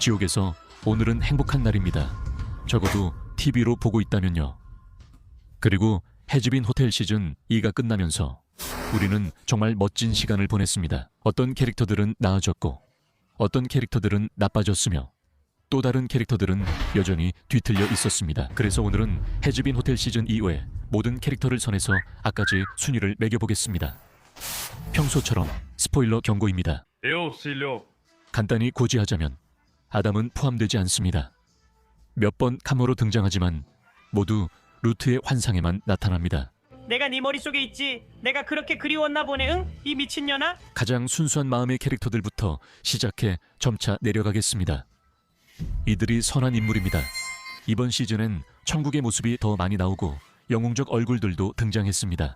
지옥에서 오늘은 행복한 날입니다. 적어도 TV로 보고 있다면요. 그리고 해즈빈 호텔 시즌 2가 끝나면서 우리는 정말 멋진 시간을 보냈습니다. 어떤 캐릭터들은 나아졌고 어떤 캐릭터들은 나빠졌으며 또 다른 캐릭터들은 여전히 뒤틀려 있었습니다. 그래서 오늘은 해즈빈 호텔 시즌 2외 모든 캐릭터를 선해서 아까지 순위를 매겨보겠습니다. 평소처럼 스포일러 경고입니다. 간단히 고지하자면 아담은 포함되지 않습니다. 몇 번 카모로 등장하지만 모두 루트의 환상에만 나타납니다. 내가 네 머릿속에 있지. 내가 그렇게 그리웠나 보네. 응? 이 미친년아? 가장 순수한 마음의 캐릭터들부터 시작해 점차 내려가겠습니다. 이들이 선한 인물입니다. 이번 시즌엔 천국의 모습이 더 많이 나오고 영웅적 얼굴들도 등장했습니다.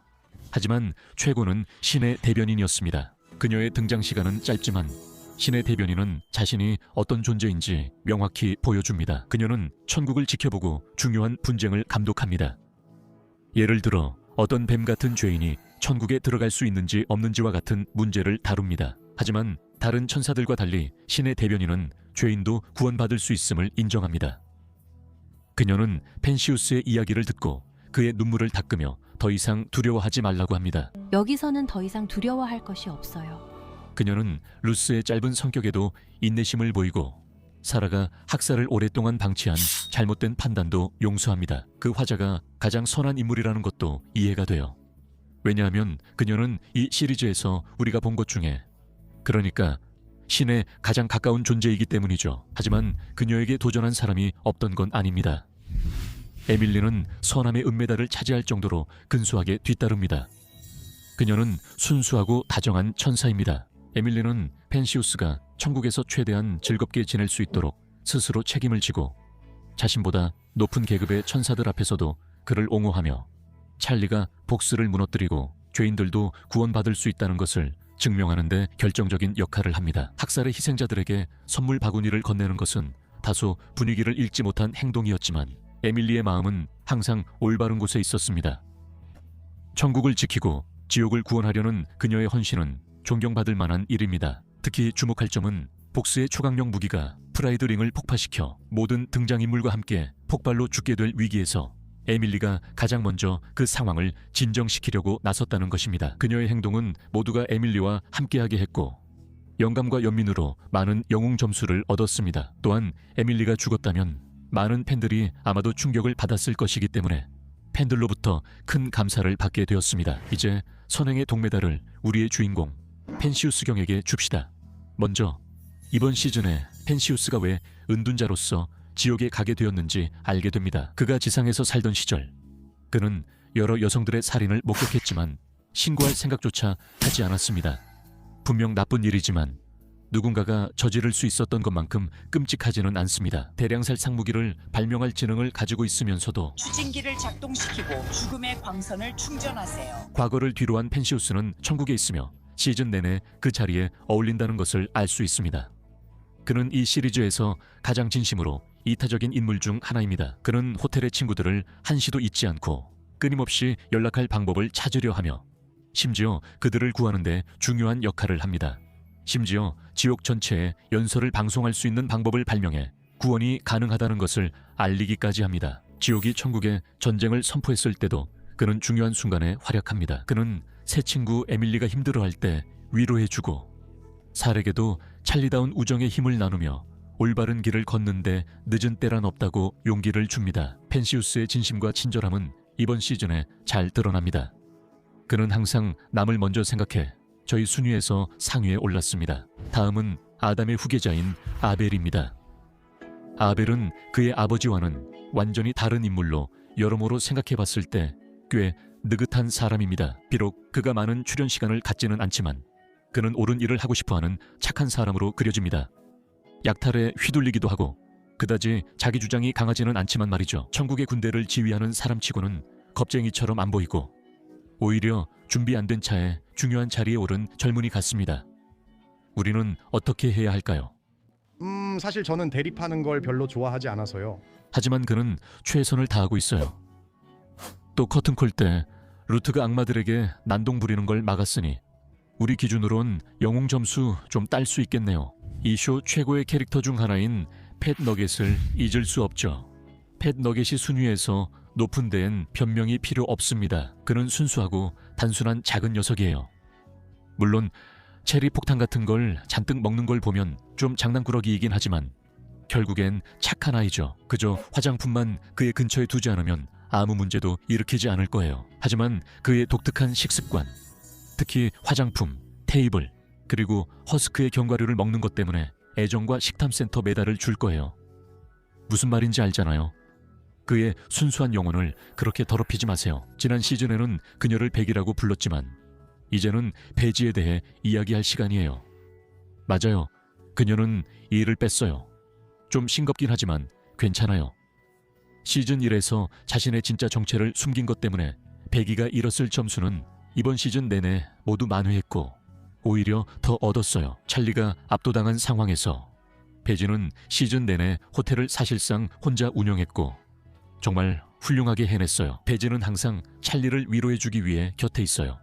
하지만 최고는 신의 대변인이었습니다. 그녀의 등장 시간은 짧지만 신의 대변인은 자신이 어떤 존재인지 명확히 보여줍니다. 그녀는 천국을 지켜보고 중요한 분쟁을 감독합니다. 예를 들어 어떤 뱀 같은 죄인이 천국에 들어갈 수 있는지 없는지와 같은 문제를 다룹니다. 하지만 다른 천사들과 달리 신의 대변인은 죄인도 구원받을 수 있음을 인정합니다. 그녀는 펜시우스의 이야기를 듣고 그의 눈물을 닦으며 더 이상 두려워하지 말라고 합니다. 여기서는 더 이상 두려워할 것이 없어요. 그녀는 루스의 짧은 성격에도 인내심을 보이고 사라가 학살을 오랫동안 방치한 잘못된 판단도 용서합니다. 그 화자가 가장 선한 인물이라는 것도 이해가 돼요. 왜냐하면 그녀는 이 시리즈에서 우리가 본 것 중에 그러니까 신에 가장 가까운 존재이기 때문이죠. 하지만 그녀에게 도전한 사람이 없던 건 아닙니다. 에밀리는 선함의 은메달을 차지할 정도로 근소하게 뒤따릅니다. 그녀는 순수하고 다정한 천사입니다. 에밀리는 펜시우스가 천국에서 최대한 즐겁게 지낼 수 있도록 스스로 책임을 지고 자신보다 높은 계급의 천사들 앞에서도 그를 옹호하며 찰리가 복수를 무너뜨리고 죄인들도 구원받을 수 있다는 것을 증명하는 데 결정적인 역할을 합니다. 학살의 희생자들에게 선물 바구니를 건네는 것은 다소 분위기를 읽지 못한 행동이었지만 에밀리의 마음은 항상 올바른 곳에 있었습니다. 천국을 지키고 지옥을 구원하려는 그녀의 헌신은 존경받을 만한 일입니다. 특히 주목할 점은 복수의 초강력 무기가 프라이드 링을 폭파시켜 모든 등장인물과 함께 폭발로 죽게 될 위기에서 에밀리가 가장 먼저 그 상황을 진정시키려고 나섰다는 것입니다. 그녀의 행동은 모두가 에밀리와 함께하게 했고 영감과 연민으로 많은 영웅 점수를 얻었습니다. 또한 에밀리가 죽었다면 많은 팬들이 아마도 충격을 받았을 것이기 때문에 팬들로부터 큰 감사를 받게 되었습니다. 이제 선행의 동메달을 우리의 주인공 펜시우스 경에게 줍시다. 먼저 이번 시즌에 펜시우스가 왜 은둔자로서 지옥에 가게 되었는지 알게 됩니다. 그가 지상에서 살던 시절 그는 여러 여성들의 살인을 목격했지만 신고할 생각조차 하지 않았습니다. 분명 나쁜 일이지만 누군가가 저지를 수 있었던 것만큼 끔찍하지는 않습니다. 대량살 상무기를 발명할 지능을 가지고 있으면서도 추진기를 작동시키고 죽음의 광선을 충전하세요. 과거를 뒤로한 펜시우스는 천국에 있으며 시즌 내내 그 자리에 어울린다는 것을 알 수 있습니다. 그는 이 시리즈에서 가장 진심으로 이타적인 인물 중 하나입니다. 그는 호텔의 친구들을 한시도 잊지 않고 끊임없이 연락할 방법을 찾으려 하며 심지어 그들을 구하는 데 중요한 역할을 합니다. 심지어 지옥 전체에 연설을 방송할 수 있는 방법을 발명해 구원이 가능하다는 것을 알리기까지 합니다. 지옥이 천국에 전쟁을 선포했을 때도 그는 중요한 순간에 활약합니다. 그는 새 친구 에밀리가 힘들어할 때 위로해주고 살에게도 찰리다운 우정의 힘을 나누며 올바른 길을 걷는데 늦은 때란 없다고 용기를 줍니다. 펜시우스의 진심과 친절함은 이번 시즌에 잘 드러납니다. 그는 항상 남을 먼저 생각해 저희 순위에서 상위에 올랐습니다. 다음은 아담의 후계자인 아벨입니다. 아벨은 그의 아버지와는 완전히 다른 인물로 여러모로 생각해봤을 때 꽤 느긋한 사람입니다. 비록 그가 많은 출연 시간을 갖지는 않지만 그는 옳은 일을 하고 싶어하는 착한 사람으로 그려집니다. 약탈에 휘둘리기도 하고 그다지 자기 주장이 강하지는 않지만 말이죠. 천국의 군대를 지휘하는 사람치고는 겁쟁이처럼 안 보이고 오히려 준비 안 된 차에 중요한 자리에 오른 젊은이 같습니다. 우리는 어떻게 해야 할까요? 사실 저는 대립하는 걸 별로 좋아하지 않아서요. 하지만 그는 최선을 다하고 있어요. 또 커튼콜 때 루트가 악마들에게 난동 부리는 걸 막았으니 우리 기준으론 영웅 점수 좀 딸 수 있겠네요. 이 쇼 최고의 캐릭터 중 하나인 팻 너겟을 잊을 수 없죠. 팻 너겟이 순위에서 높은 데엔 변명이 필요 없습니다. 그는 순수하고 단순한 작은 녀석이에요. 물론 체리 폭탄 같은 걸 잔뜩 먹는 걸 보면 좀 장난꾸러기이긴 하지만 결국엔 착한 아이죠. 그저 화장품만 그의 근처에 두지 않으면 아무 문제도 일으키지 않을 거예요. 하지만 그의 독특한 식습관, 특히 화장품, 테이블, 그리고 허스크의 견과류를 먹는 것 때문에 애정과 식탐센터 메달을 줄 거예요. 무슨 말인지 알잖아요. 그의 순수한 영혼을 그렇게 더럽히지 마세요. 지난 시즌에는 그녀를 백이라고 불렀지만 이제는 배지에 대해 이야기할 시간이에요. 맞아요. 그녀는 이를 뺐어요. 좀 싱겁긴 하지만 괜찮아요. 시즌 1에서 자신의 진짜 정체를 숨긴 것 때문에 백이가 잃었을 점수는 이번 시즌 내내 모두 만회했고 오히려 더 얻었어요. 찰리가 압도당한 상황에서 배지는 시즌 내내 호텔을 사실상 혼자 운영했고 정말 훌륭하게 해냈어요. 배지는 항상 찰리를 위로해주기 위해 곁에 있어요.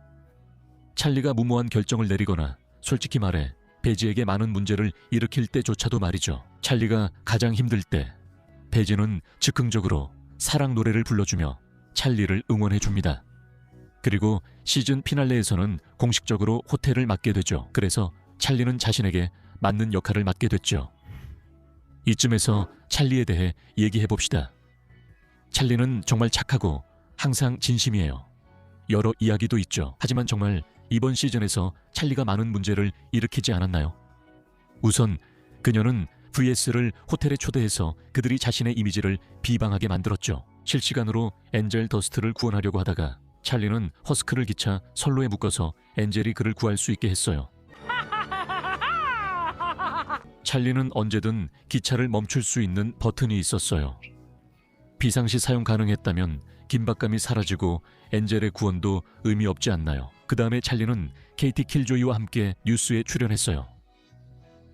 찰리가 무모한 결정을 내리거나 솔직히 말해 배지에게 많은 문제를 일으킬 때조차도 말이죠. 찰리가 가장 힘들 때 배지는 즉흥적으로 사랑 노래를 불러주며 찰리를 응원해줍니다. 그리고 시즌 피날레에서는 공식적으로 호텔을 맡게 되죠. 그래서 찰리는 자신에게 맞는 역할을 맡게 됐죠. 이쯤에서 찰리에 대해 얘기해봅시다. 찰리는 정말 착하고 항상 진심이에요. 여러 이야기도 있죠. 하지만 정말 이번 시즌에서 찰리가 많은 문제를 일으키지 않았나요? 우선 그녀는 VS를 호텔에 초대해서 그들이 자신의 이미지를 비방하게 만들었죠. 실시간으로 엔젤 더스트를 구원하려고 하다가 찰리는 허스크를 기차 선로에 묶어서 엔젤이 그를 구할 수 있게 했어요. 찰리는 언제든 기차를 멈출 수 있는 버튼이 있었어요. 비상시 사용 가능했다면 긴박감이 사라지고 엔젤의 구원도 의미 없지 않나요? 그 다음에 찰리는 케이티 킬조이와 함께 뉴스에 출연했어요.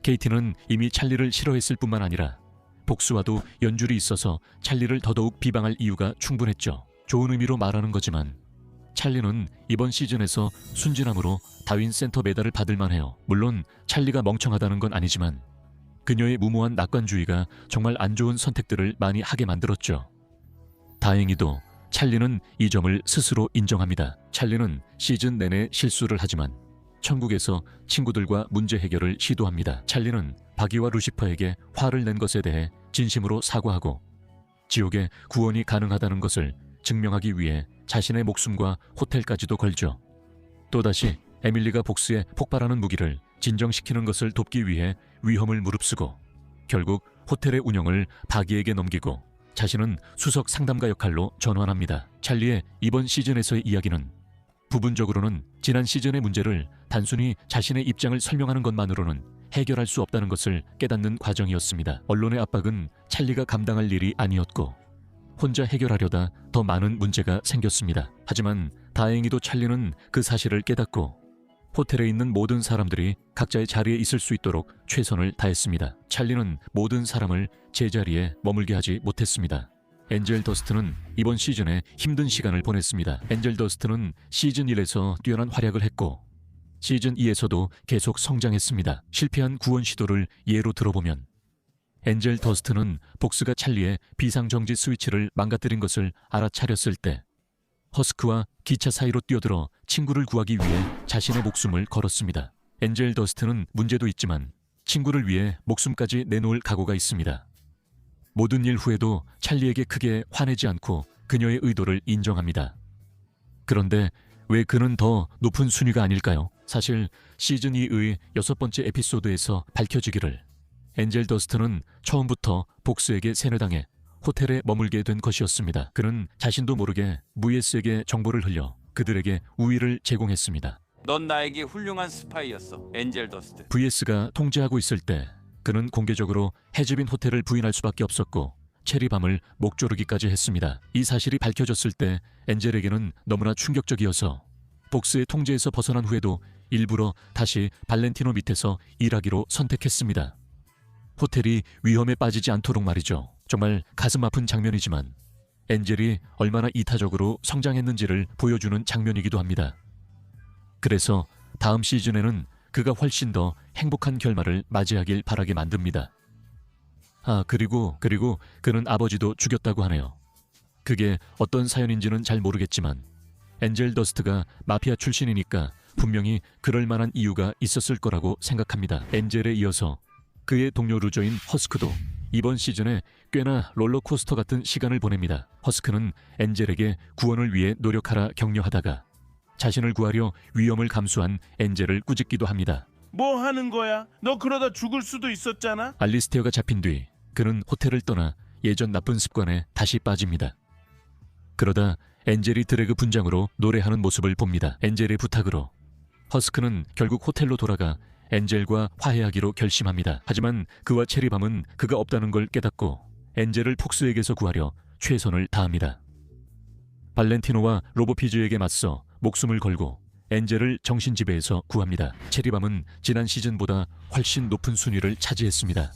케이티는 이미 찰리를 싫어했을 뿐만 아니라 복수와도 연줄이 있어서 찰리를 더더욱 비방할 이유가 충분했죠. 좋은 의미로 말하는 거지만 찰리는 이번 시즌에서 순진함으로 다윈 센터 메달을 받을 만해요. 물론 찰리가 멍청하다는 건 아니지만 그녀의 무모한 낙관주의가 정말 안 좋은 선택들을 많이 하게 만들었죠. 다행히도 찰리는 이 점을 스스로 인정합니다. 찰리는 시즌 내내 실수를 하지만 천국에서 친구들과 문제 해결을 시도합니다. 찰리는 바기와 루시퍼에게 화를 낸 것에 대해 진심으로 사과하고 지옥에 구원이 가능하다는 것을 증명하기 위해 자신의 목숨과 호텔까지도 걸죠. 또다시 에밀리가 복수에 폭발하는 무기를 진정시키는 것을 돕기 위해 위험을 무릅쓰고 결국 호텔의 운영을 바기에게 넘기고 자신은 수석 상담가 역할로 전환합니다. 찰리의 이번 시즌에서의 이야기는 부분적으로는 지난 시즌의 문제를 단순히 자신의 입장을 설명하는 것만으로는 해결할 수 없다는 것을 깨닫는 과정이었습니다. 언론의 압박은 찰리가 감당할 일이 아니었고 혼자 해결하려다 더 많은 문제가 생겼습니다. 하지만 다행히도 찰리는 그 사실을 깨닫고 호텔에 있는 모든 사람들이 각자의 자리에 있을 수 있도록 최선을 다했습니다. 찰리는 모든 사람을 제자리에 머물게 하지 못했습니다. 엔젤 더스트는 이번 시즌에 힘든 시간을 보냈습니다. 엔젤 더스트는 시즌 1에서 뛰어난 활약을 했고 시즌 2에서도 계속 성장했습니다. 실패한 구원 시도를 예로 들어보면 엔젤 더스트는 복스가 찰리의 비상정지 스위치를 망가뜨린 것을 알아차렸을 때 허스크와 기차 사이로 뛰어들어 친구를 구하기 위해 자신의 목숨을 걸었습니다. 엔젤 더스트는 문제도 있지만 친구를 위해 목숨까지 내놓을 각오가 있습니다. 모든 일 후에도 찰리에게 크게 화내지 않고 그녀의 의도를 인정합니다. 그런데 왜 그는 더 높은 순위가 아닐까요? 사실 시즌 2의 6번째 에피소드에서 밝혀지기를 엔젤 더스트는 처음부터 복수에게 세뇌당해 호텔에 머물게 된 것이었습니다. 그는 자신도 모르게 VS에게 정보를 흘려 그들에게 우위를 제공했습니다. 넌 나에게 훌륭한 스파이였어, 엔젤 더스트. VS가 통제하고 있을 때 그는 공개적으로 해집인 호텔을 부인할 수밖에 없었고 체리밤을 목조르기까지 했습니다. 이 사실이 밝혀졌을 때 엔젤에게는 너무나 충격적이어서 복스의 통제에서 벗어난 후에도 일부러 다시 발렌티노 밑에서 일하기로 선택했습니다. 호텔이 위험에 빠지지 않도록 말이죠. 정말 가슴 아픈 장면이지만 엔젤이 얼마나 이타적으로 성장했는지를 보여주는 장면이기도 합니다. 그래서 다음 시즌에는 그가 훨씬 더 행복한 결말을 맞이하길 바라게 만듭니다. 그리고 그는 아버지도 죽였다고 하네요. 그게 어떤 사연인지는 잘 모르겠지만 엔젤 더스트가 마피아 출신이니까 분명히 그럴 만한 이유가 있었을 거라고 생각합니다. 엔젤에 이어서 그의 동료 루저인 허스크도 이번 시즌에 꽤나 롤러코스터 같은 시간을 보냅니다. 허스크는 엔젤에게 구원을 위해 노력하라 격려하다가 자신을 구하려 위험을 감수한 엔젤을 꾸짖기도 합니다. 뭐 하는 거야? 너 그러다 죽을 수도 있었잖아. 알리스테어가 잡힌 뒤 그는 호텔을 떠나 예전 나쁜 습관에 다시 빠집니다. 그러다 엔젤이 드래그 분장으로 노래하는 모습을 봅니다. 엔젤의 부탁으로 허스크는 결국 호텔로 돌아가 엔젤과 화해하기로 결심합니다. 하지만 그와 체리밤은 그가 없다는 걸 깨닫고 엔젤을 폭스에게서 구하려 최선을 다합니다. 발렌티노와 로보피즈에게 맞서 목숨을 걸고 엔젤을 정신지배에서 구합니다. 체리밤은 지난 시즌보다 훨씬 높은 순위를 차지했습니다.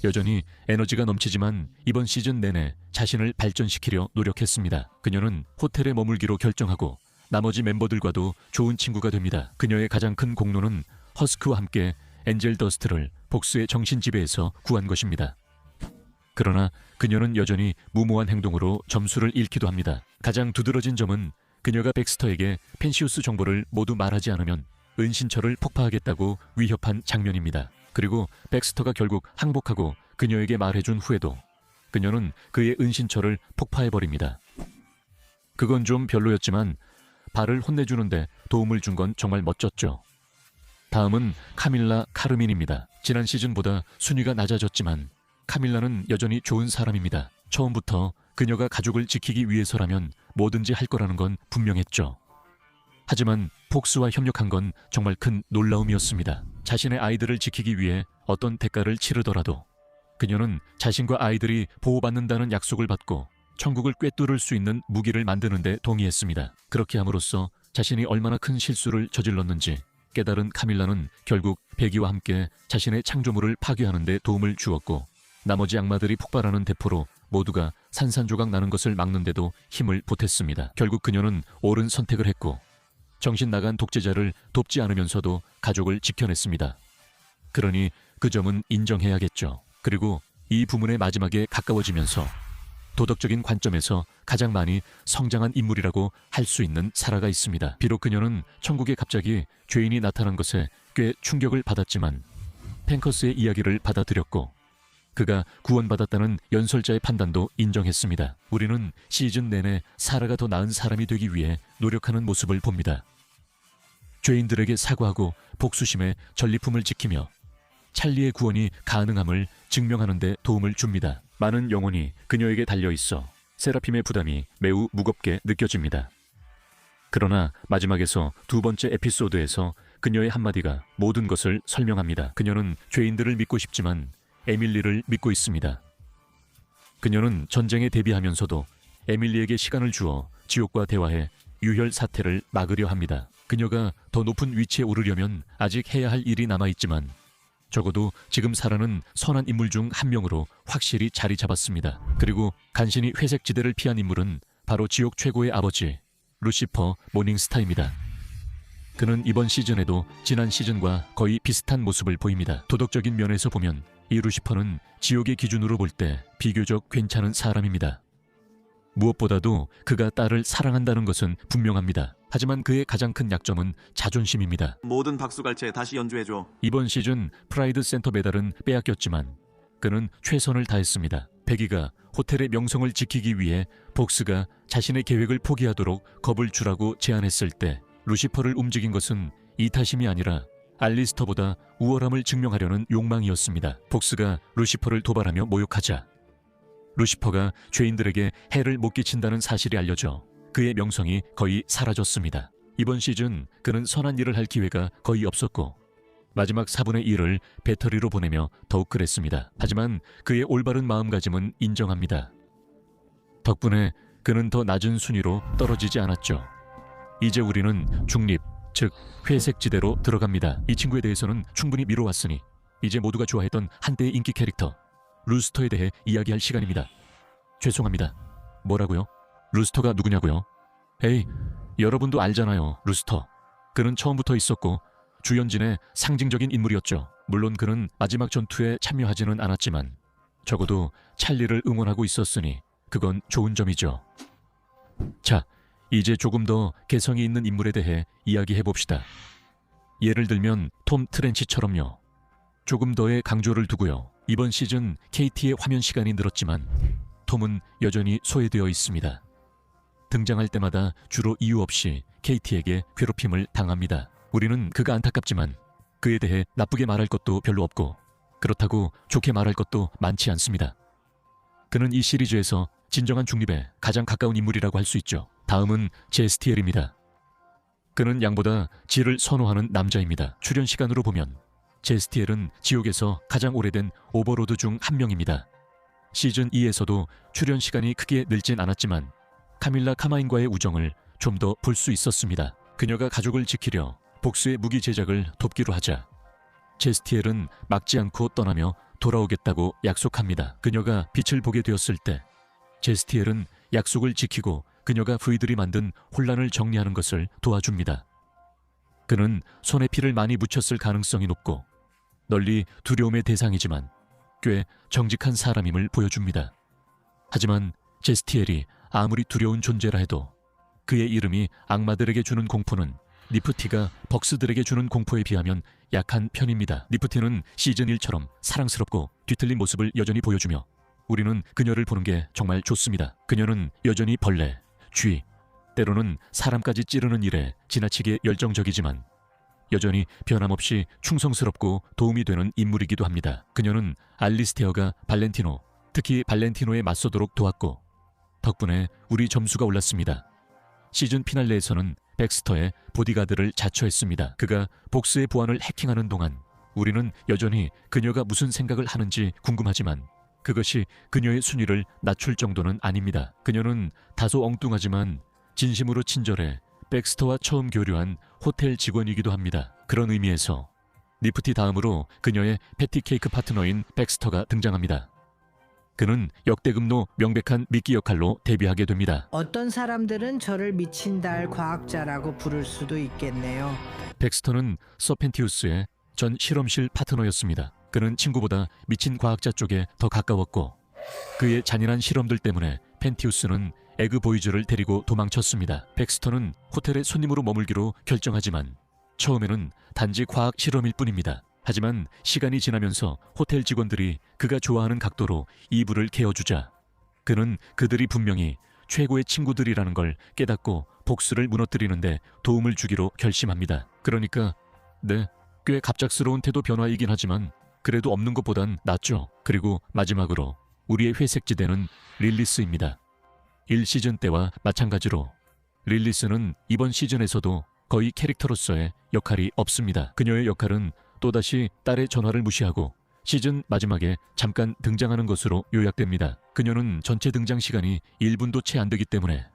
여전히 에너지가 넘치지만 이번 시즌 내내 자신을 발전시키려 노력했습니다. 그녀는 호텔에 머물기로 결정하고 나머지 멤버들과도 좋은 친구가 됩니다. 그녀의 가장 큰 공로는 허스크와 함께 엔젤 더스트를 복수의 정신지배에서 구한 것입니다. 그러나 그녀는 여전히 무모한 행동으로 점수를 잃기도 합니다. 가장 두드러진 점은 그녀가 백스터에게 펜시우스 정보를 모두 말하지 않으면 은신처를 폭파하겠다고 위협한 장면입니다. 그리고 백스터가 결국 항복하고 그녀에게 말해준 후에도 그녀는 그의 은신처를 폭파해버립니다. 그건 좀 별로였지만 발을 혼내주는데 도움을 준 건 정말 멋졌죠. 다음은 카밀라 카르민입니다. 지난 시즌보다 순위가 낮아졌지만 카밀라는 여전히 좋은 사람입니다. 처음부터 그녀가 가족을 지키기 위해서라면 뭐든지 할 거라는 건 분명했죠. 하지만 폭스와 협력한 건 정말 큰 놀라움이었습니다. 자신의 아이들을 지키기 위해 어떤 대가를 치르더라도 그녀는 자신과 아이들이 보호받는다는 약속을 받고 천국을 꿰뚫을 수 있는 무기를 만드는 데 동의했습니다. 그렇게 함으로써 자신이 얼마나 큰 실수를 저질렀는지 깨달은 카밀라는 결국 베기와 함께 자신의 창조물을 파괴하는 데 도움을 주었고 나머지 악마들이 폭발하는 대포로 모두가 산산조각 나는 것을 막는데도 힘을 보탰습니다. 결국 그녀는 옳은 선택을 했고 정신 나간 독재자를 돕지 않으면서도 가족을 지켜냈습니다. 그러니 그 점은 인정해야겠죠. 그리고 이 부문의 마지막에 가까워지면서 도덕적인 관점에서 가장 많이 성장한 인물이라고 할 수 있는 사라가 있습니다. 비록 그녀는 천국에 갑자기 죄인이 나타난 것에 꽤 충격을 받았지만 펜커스의 이야기를 받아들였고 그가 구원받았다는 연설자의 판단도 인정했습니다. 우리는 시즌 내내 사라가 더 나은 사람이 되기 위해 노력하는 모습을 봅니다. 죄인들에게 사과하고 복수심에 전리품을 지키며 찰리의 구원이 가능함을 증명하는 데 도움을 줍니다. 많은 영혼이 그녀에게 달려있어 세라핌의 부담이 매우 무겁게 느껴집니다. 그러나 마지막에서 두 번째 에피소드에서 그녀의 한마디가 모든 것을 설명합니다. 그녀는 죄인들을 믿고 싶지만 에밀리를 믿고 있습니다. 그녀는 전쟁에 대비하면서도 에밀리에게 시간을 주어 지옥과 대화해 유혈 사태를 막으려 합니다. 그녀가 더 높은 위치에 오르려면 아직 해야 할 일이 남아있지만 적어도 지금 사라는 선한 인물 중 한 명으로 확실히 자리 잡았습니다. 그리고 간신히 회색 지대를 피한 인물은 바로 지옥 최고의 아버지 루시퍼 모닝스타입니다. 그는 이번 시즌에도 지난 시즌과 거의 비슷한 모습을 보입니다. 도덕적인 면에서 보면 이 루시퍼는 지옥의 기준으로 볼 때 비교적 괜찮은 사람입니다. 무엇보다도 그가 딸을 사랑한다는 것은 분명합니다. 하지만 그의 가장 큰 약점은 자존심입니다. 모든 박수갈채 다시 연주해줘. 이번 시즌 프라이드 센터 메달은 빼앗겼지만 그는 최선을 다했습니다. 베기가 호텔의 명성을 지키기 위해 복스가 자신의 계획을 포기하도록 겁을 주라고 제안했을 때 루시퍼를 움직인 것은 이타심이 아니라 알리스터보다 우월함을 증명하려는 욕망이었습니다. 복스가 루시퍼를 도발하며 모욕하자 루시퍼가 죄인들에게 해를 못 끼친다는 사실이 알려져 그의 명성이 거의 사라졌습니다. 이번 시즌 그는 선한 일을 할 기회가 거의 없었고 마지막 4분의 1을 배터리로 보내며 더욱 그랬습니다. 하지만 그의 올바른 마음가짐은 인정합니다. 덕분에 그는 더 낮은 순위로 떨어지지 않았죠. 이제 우리는 중립, 즉 회색 지대로 들어갑니다. 이 친구에 대해서는 충분히 미뤄왔으니 이제 모두가 좋아했던 한때의 인기 캐릭터 루스터에 대해 이야기할 시간입니다. 죄송합니다. 뭐라고요? 루스터가 누구냐고요? 에이, 여러분도 알잖아요. 루스터. 그는 처음부터 있었고 주연진의 상징적인 인물이었죠. 물론 그는 마지막 전투에 참여하지는 않았지만 적어도 찰리를 응원하고 있었으니 그건 좋은 점이죠. 자, 이제 조금 더 개성이 있는 인물에 대해 이야기해봅시다. 예를 들면 톰 트렌치처럼요. 조금 더의 강조를 두고요. 이번 시즌 KT의 화면 시간이 늘었지만 톰은 여전히 소외되어 있습니다. 등장할 때마다 주로 이유 없이 KT에게 괴롭힘을 당합니다. 우리는 그가 안타깝지만 그에 대해 나쁘게 말할 것도 별로 없고 그렇다고 좋게 말할 것도 많지 않습니다. 그는 이 시리즈에서 진정한 중립에 가장 가까운 인물이라고 할 수 있죠. 다음은 제스티엘입니다. 그는 양보다 질을 선호하는 남자입니다. 출연 시간으로 보면 제스티엘은 지옥에서 가장 오래된 오버로드 중 한 명입니다. 시즌 2에서도 출연 시간이 크게 늘진 않았지만 카밀라 카마인과의 우정을 좀 더 볼 수 있었습니다. 그녀가 가족을 지키려 복수의 무기 제작을 돕기로 하자 제스티엘은 막지 않고 떠나며 돌아오겠다고 약속합니다. 그녀가 빛을 보게 되었을 때 제스티엘은 약속을 지키고 그녀가 부이들이 만든 혼란을 정리하는 것을 도와줍니다. 그는 손에 피를 많이 묻혔을 가능성이 높고 널리 두려움의 대상이지만 꽤 정직한 사람임을 보여줍니다. 하지만 제스티엘이 아무리 두려운 존재라 해도 그의 이름이 악마들에게 주는 공포는 니프티가 벅스들에게 주는 공포에 비하면 약한 편입니다. 니프티는 시즌 1처럼 사랑스럽고 뒤틀린 모습을 여전히 보여주며 우리는 그녀를 보는 게 정말 좋습니다. 그녀는 여전히 벌레, 쥐, 때로는 사람까지 찌르는 일에 지나치게 열정적이지만 여전히 변함없이 충성스럽고 도움이 되는 인물이기도 합니다. 그녀는 알리스테어가 발렌티노, 특히 발렌티노에 맞서도록 도왔고 덕분에 우리 점수가 올랐습니다. 시즌 피날레에서는 백스터의 보디가드를 자처했습니다. 그가 복스의 보안을 해킹하는 동안 우리는 여전히 그녀가 무슨 생각을 하는지 궁금하지만 그것이 그녀의 순위를 낮출 정도는 아닙니다. 그녀는 다소 엉뚱하지만 진심으로 친절해 백스터와 처음 교류한 호텔 직원이기도 합니다. 그런 의미에서 니프티 다음으로 그녀의 패티케이크 파트너인 백스터가 등장합니다. 그는 역대급로 명백한 미끼 역할로 데뷔하게 됩니다. 어떤 사람들은 저를 미친 달 과학자라고 부를 수도 있겠네요. 백스터는 서펜티우스의 전 실험실 파트너였습니다. 그는 친구보다 미친 과학자 쪽에 더 가까웠고 그의 잔인한 실험들 때문에 펜티우스는 에그 보이즈를 데리고 도망쳤습니다. 백스터는 호텔에 손님으로 머물기로 결정하지만 처음에는 단지 과학 실험일 뿐입니다. 하지만 시간이 지나면서 호텔 직원들이 그가 좋아하는 각도로 이불을 개어주자 그는 그들이 분명히 최고의 친구들이라는 걸 깨닫고 복수를 무너뜨리는데 도움을 주기로 결심합니다. 그러니까 꽤 갑작스러운 태도 변화이긴 하지만 그래도 없는 것보단 낫죠. 그리고 마지막으로 우리의 회색지대는 릴리스입니다. 1시즌 때와 마찬가지로 릴리스는 이번 시즌에서도 거의 캐릭터로서의 역할이 없습니다. 그녀의 역할은 또다시 딸의 전화를 무시하고 시즌 마지막에 잠깐 등장하는 것으로 요약됩니다. 그녀는 전체 등장 시간이 1분도 채 안 되기 때문에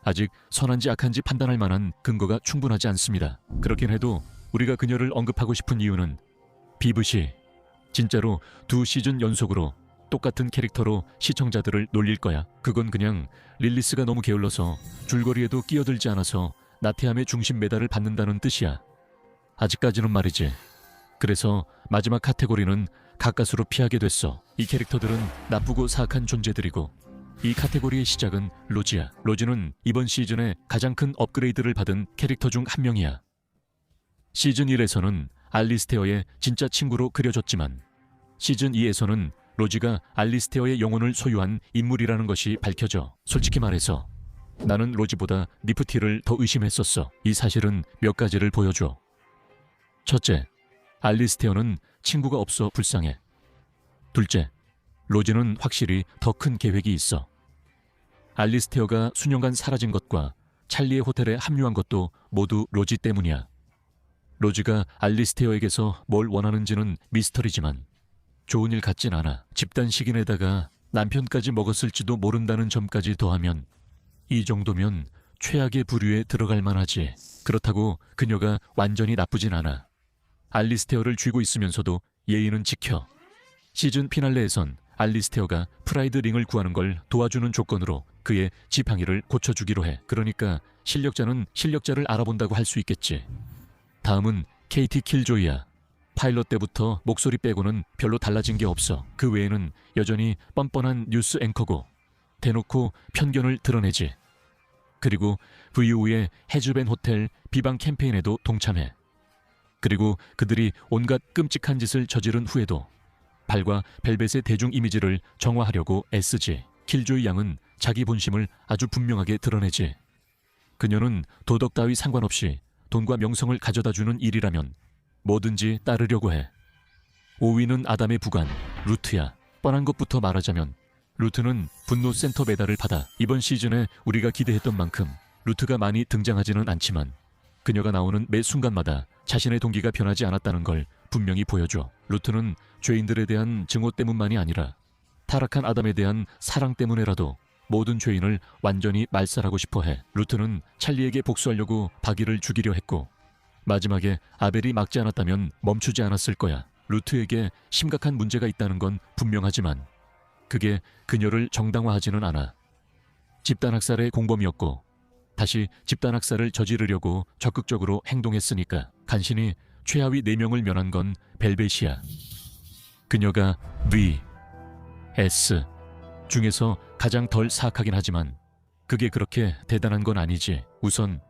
아직 선한지 악한지 판단할 만한 근거가 충분하지 않습니다. 그렇긴 해도 우리가 그녀를 언급하고 싶은 이유는 비브시 진짜로 2시즌 연속으로 똑같은 캐릭터로 시청자들을 놀릴 거야. 그건 그냥 릴리스가 너무 게을러서 줄거리에도 끼어들지 않아서 나태함의 중심 메달을 받는다는 뜻이야. 아직까지는 말이지. 그래서 마지막 카테고리는 가까스로 피하게 됐어. 이 캐릭터들은 나쁘고 사악한 존재들이고 이 카테고리의 시작은 로지야. 로지는 이번 시즌에 가장 큰 업그레이드를 받은 캐릭터 중 한 명이야. 시즌 1에서는 알리스테어의 진짜 친구로 그려졌지만 시즌 2에서는 로지가 알리스테어의 영혼을 소유한 인물이라는 것이 밝혀져. 솔직히 말해서 나는 로지보다 니프티를 더 의심했었어. 이 사실은 몇 가지를 보여줘. 첫째, 알리스테어는 친구가 없어 불쌍해. 둘째, 로지는 확실히 더 큰 계획이 있어. 알리스테어가 수년간 사라진 것과 찰리의 호텔에 합류한 것도 모두 로지 때문이야. 로지가 알리스테어에게서 뭘 원하는지는 미스터리지만 좋은 일 같진 않아. 집단식인에다가 남편까지 먹었을지도 모른다는 점까지 더하면 이 정도면 최악의 부류에 들어갈 만하지. 그렇다고 그녀가 완전히 나쁘진 않아. 알리스테어를 쥐고 있으면서도 예의는 지켜. 시즌 피날레에선 알리스테어가 프라이드 링을 구하는 걸 도와주는 조건으로 그의 지팡이를 고쳐주기로 해. 그러니까 실력자는 실력자를 알아본다고 할 수 있겠지. 다음은 KT 킬조이야. 파일럿 때부터 목소리 빼고는 별로 달라진 게 없어. 그 외에는 여전히 뻔뻔한 뉴스 앵커고 대놓고 편견을 드러내지. 그리고 VO의 해주벤 호텔 비방 캠페인에도 동참해. 그리고 그들이 온갖 끔찍한 짓을 저지른 후에도 발과 벨벳의 대중 이미지를 정화하려고 애쓰지. 킬조이 양은 자기 본심을 아주 분명하게 드러내지. 그녀는 도덕 따위 상관없이 돈과 명성을 가져다주는 일이라면 뭐든지 따르려고 해. 5위는 아담의 부관 루트야. 뻔한 것부터 말하자면 루트는 분노 센터 메달을 받아. 이번 시즌에 우리가 기대했던 만큼 루트가 많이 등장하지는 않지만 그녀가 나오는 매 순간마다 자신의 동기가 변하지 않았다는 걸 분명히 보여줘. 루트는 죄인들에 대한 증오 때문만이 아니라 타락한 아담에 대한 사랑 때문에라도 모든 죄인을 완전히 말살하고 싶어 해. 루트는 찰리에게 복수하려고 바기를 죽이려 했고 마지막에 아벨이 막지 않았다면 멈추지 않았을 거야. 루트에게 심각한 문제가 있다는 건 분명하지만 그게 그녀를 정당화하지는 않아. 집단학살의 공범이었고 다시 집단학살을 저지르려고 적극적으로 행동했으니까. 간신히 최하위 4명을 면한 건 벨벳이야. 그녀가 V, S 중에서 가장 덜 사악하긴 하지만 그게 그렇게 대단한 건 아니지. 우선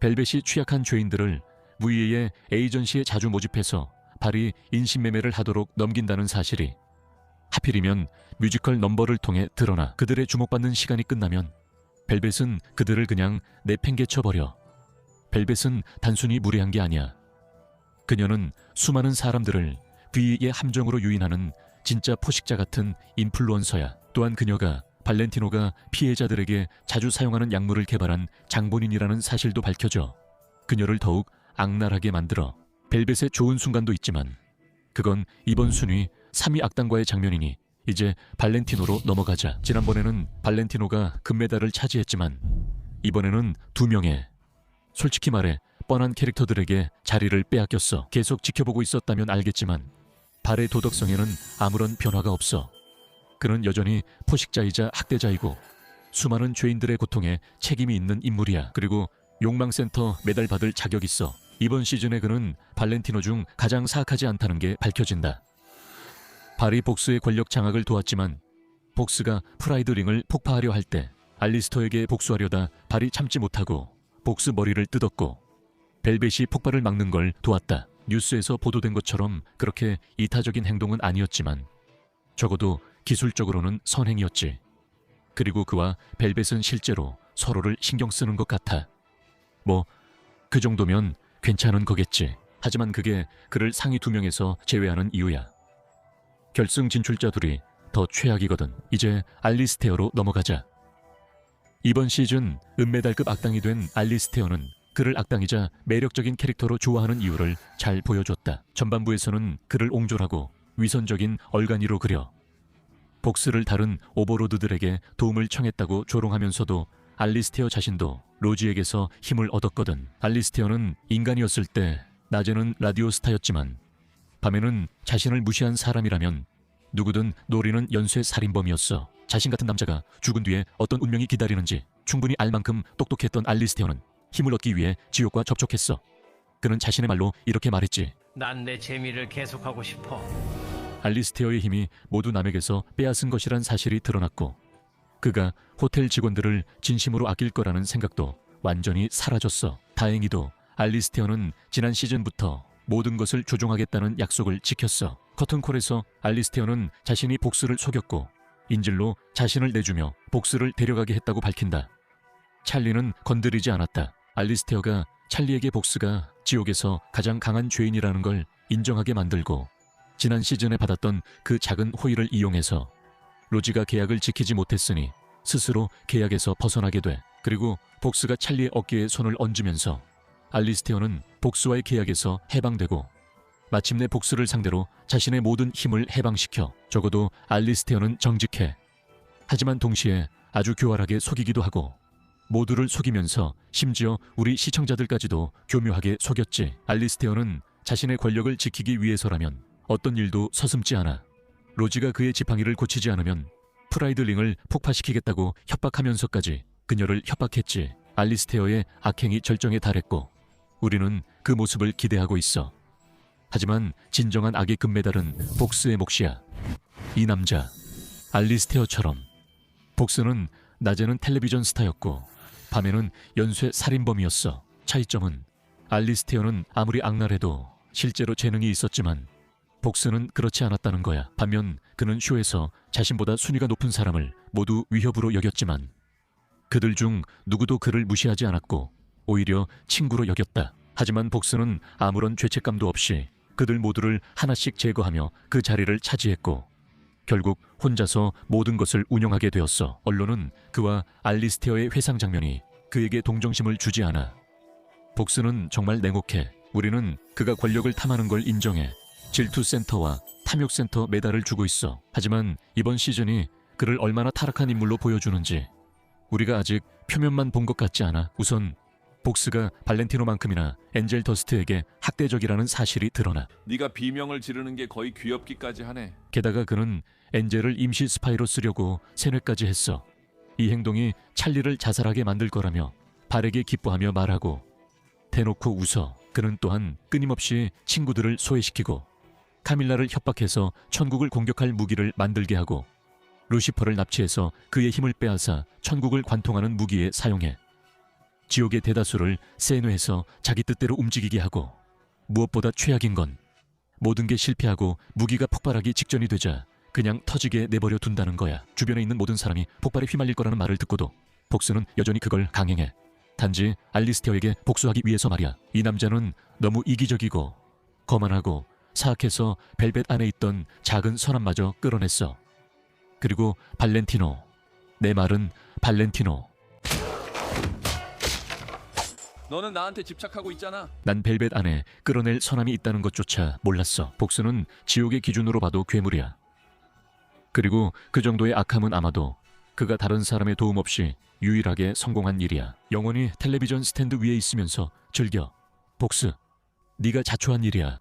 벨벳이 취약한 죄인들을 V의 에이전시에 자주 모집해서 발이 인신매매를 하도록 넘긴다는 사실이 하필이면 뮤지컬 넘버를 통해 드러나. 그들의 주목받는 시간이 끝나면 벨벳은 그들을 그냥 내팽개쳐버려. 벨벳은 단순히 무례한 게 아니야. 그녀는 수많은 사람들을 V의 함정으로 유인하는 진짜 포식자 같은 인플루언서야. 또한 그녀가 발렌티노가 피해자들에게 자주 사용하는 약물을 개발한 장본인이라는 사실도 밝혀져 그녀를 더욱 악랄하게 만들어. 벨벳의 좋은 순간도 있지만 그건 이번 순위 3위 악당과의 장면이니 이제 발렌티노로 넘어가자. 지난번에는 발렌티노가 금메달을 차지했지만 이번에는 2명의 솔직히 말해 뻔한 캐릭터들에게 자리를 빼앗겼어. 계속 지켜보고 있었다면 알겠지만 발의 도덕성에는 아무런 변화가 없어. 그는 여전히 포식자이자 학대자이고 수많은 죄인들의 고통에 책임이 있는 인물이야. 그리고 욕망센터 메달 받을 자격 있어. 이번 시즌에 그는 발렌티노 중 가장 사악하지 않다는 게 밝혀진다. 발이 복스의 권력 장악을 도왔지만 복스가 프라이드 링을 폭파하려 할 때 알리스터에게 복수하려다 발이 참지 못하고 복스 머리를 뜯었고 벨벳이 폭발을 막는 걸 도왔다. 뉴스에서 보도된 것처럼 그렇게 이타적인 행동은 아니었지만 적어도 기술적으로는 선행이었지. 그리고 그와 벨벳은 실제로 서로를 신경 쓰는 것 같아. 뭐 그 정도면 괜찮은 거겠지. 하지만 그게 그를 상위 2명에서 제외하는 이유야. 결승 진출자 둘이 더 최악이거든. 이제 알리스테어로 넘어가자. 이번 시즌 은메달급 악당이 된 알리스테어는 그를 악당이자 매력적인 캐릭터로 좋아하는 이유를 잘 보여줬다. 전반부에서는 그를 옹졸하고 위선적인 얼간이로 그려 복스를 다른 오버로드들에게 도움을 청했다고 조롱하면서도 알리스테어 자신도 로지에게서 힘을 얻었거든. 알리스테어는 인간이었을 때 낮에는 라디오 스타였지만 밤에는 자신을 무시한 사람이라면 누구든 노리는 연쇄 살인범이었어. 자신 같은 남자가 죽은 뒤에 어떤 운명이 기다리는지 충분히 알 만큼 똑똑했던 알리스테어는 힘을 얻기 위해 지옥과 접촉했어. 그는 자신의 말로 이렇게 말했지. 난 내 재미를 계속하고 싶어. 알리스테어의 힘이 모두 남에게서 빼앗은 것이란 사실이 드러났고 그가 호텔 직원들을 진심으로 아낄 거라는 생각도 완전히 사라졌어. 다행히도 알리스테어는 지난 시즌부터 모든 것을 조종하겠다는 약속을 지켰어. 커튼콜에서 알리스테어는 자신이 복스를 속였고 인질로 자신을 내주며 복스를 데려가게 했다고 밝힌다. 찰리는 건드리지 않았다. 알리스테어가 찰리에게 복스가 지옥에서 가장 강한 죄인이라는 걸 인정하게 만들고 지난 시즌에 받았던 그 작은 호의를 이용해서 로지가 계약을 지키지 못했으니 스스로 계약에서 벗어나게 돼. 그리고 복스가 찰리의 어깨에 손을 얹으면서 알리스테어는 복스와의 계약에서 해방되고 마침내 복스를 상대로 자신의 모든 힘을 해방시켜. 적어도 알리스테어는 정직해. 하지만 동시에 아주 교활하게 속이기도 하고 모두를 속이면서 심지어 우리 시청자들까지도 교묘하게 속였지. 알리스테어는 자신의 권력을 지키기 위해서라면 어떤 일도 서슴지 않아. 로지가 그의 지팡이를 고치지 않으면 프라이드 링을 폭파시키겠다고 협박하면서까지 그녀를 협박했지. 알리스테어의 악행이 절정에 달했고 우리는 그 모습을 기대하고 있어. 하지만 진정한 악의 금메달은 복스의 몫이야. 이 남자, 알리스테어처럼. 복스는 낮에는 텔레비전 스타였고 밤에는 연쇄 살인범이었어. 차이점은 알리스테어는 아무리 악랄해도 실제로 재능이 있었지만 복스는 그렇지 않았다는 거야. 반면 그는 쇼에서 자신보다 순위가 높은 사람을 모두 위협으로 여겼지만 그들 중 누구도 그를 무시하지 않았고 오히려 친구로 여겼다. 하지만 복스는 아무런 죄책감도 없이 그들 모두를 하나씩 제거하며 그 자리를 차지했고 결국 혼자서 모든 것을 운영하게 되었어. 언론은 그와 알리스테어의 회상 장면이 그에게 동정심을 주지 않아. 복스는 정말 냉혹해. 우리는 그가 권력을 탐하는 걸 인정해. 질투센터와 탐욕센터 메달을 주고 있어. 하지만 이번 시즌이 그를 얼마나 타락한 인물로 보여주는지 우리가 아직 표면만 본 것 같지 않아. 우선 복스가 발렌티노만큼이나 엔젤 더스트에게 학대적이라는 사실이 드러나. 네가 비명을 지르는 게 거의 귀엽기까지 하네. 게다가 그는 엔젤을 임시 스파이로 쓰려고 세뇌까지 했어. 이 행동이 찰리를 자살하게 만들 거라며 발에게 기뻐하며 말하고 대놓고 웃어. 그는 또한 끊임없이 친구들을 소외시키고 카밀라를 협박해서 천국을 공격할 무기를 만들게 하고 루시퍼를 납치해서 그의 힘을 빼앗아 천국을 관통하는 무기에 사용해 지옥의 대다수를 세뇌해서 자기 뜻대로 움직이게 하고 무엇보다 최악인 건 모든 게 실패하고 무기가 폭발하기 직전이 되자 그냥 터지게 내버려 둔다는 거야. 주변에 있는 모든 사람이 폭발에 휘말릴 거라는 말을 듣고도 복스는 여전히 그걸 강행해. 단지 알리스테어에게 복수하기 위해서 말이야. 이 남자는 너무 이기적이고 거만하고 사악해서 벨벳 안에 있던 작은 선함마저 끌어냈어. 그리고 발렌티노. 내 말은 발렌티노. 너는 나한테 집착하고 있잖아. 난 벨벳 안에 끌어낼 선함이 있다는 것조차 몰랐어. 복수는 지옥의 기준으로 봐도 괴물이야. 그리고 그 정도의 악함은 아마도 그가 다른 사람의 도움 없이 유일하게 성공한 일이야. 영원히 텔레비전 스탠드 위에 있으면서 즐겨. 복수, 네가 자초한 일이야.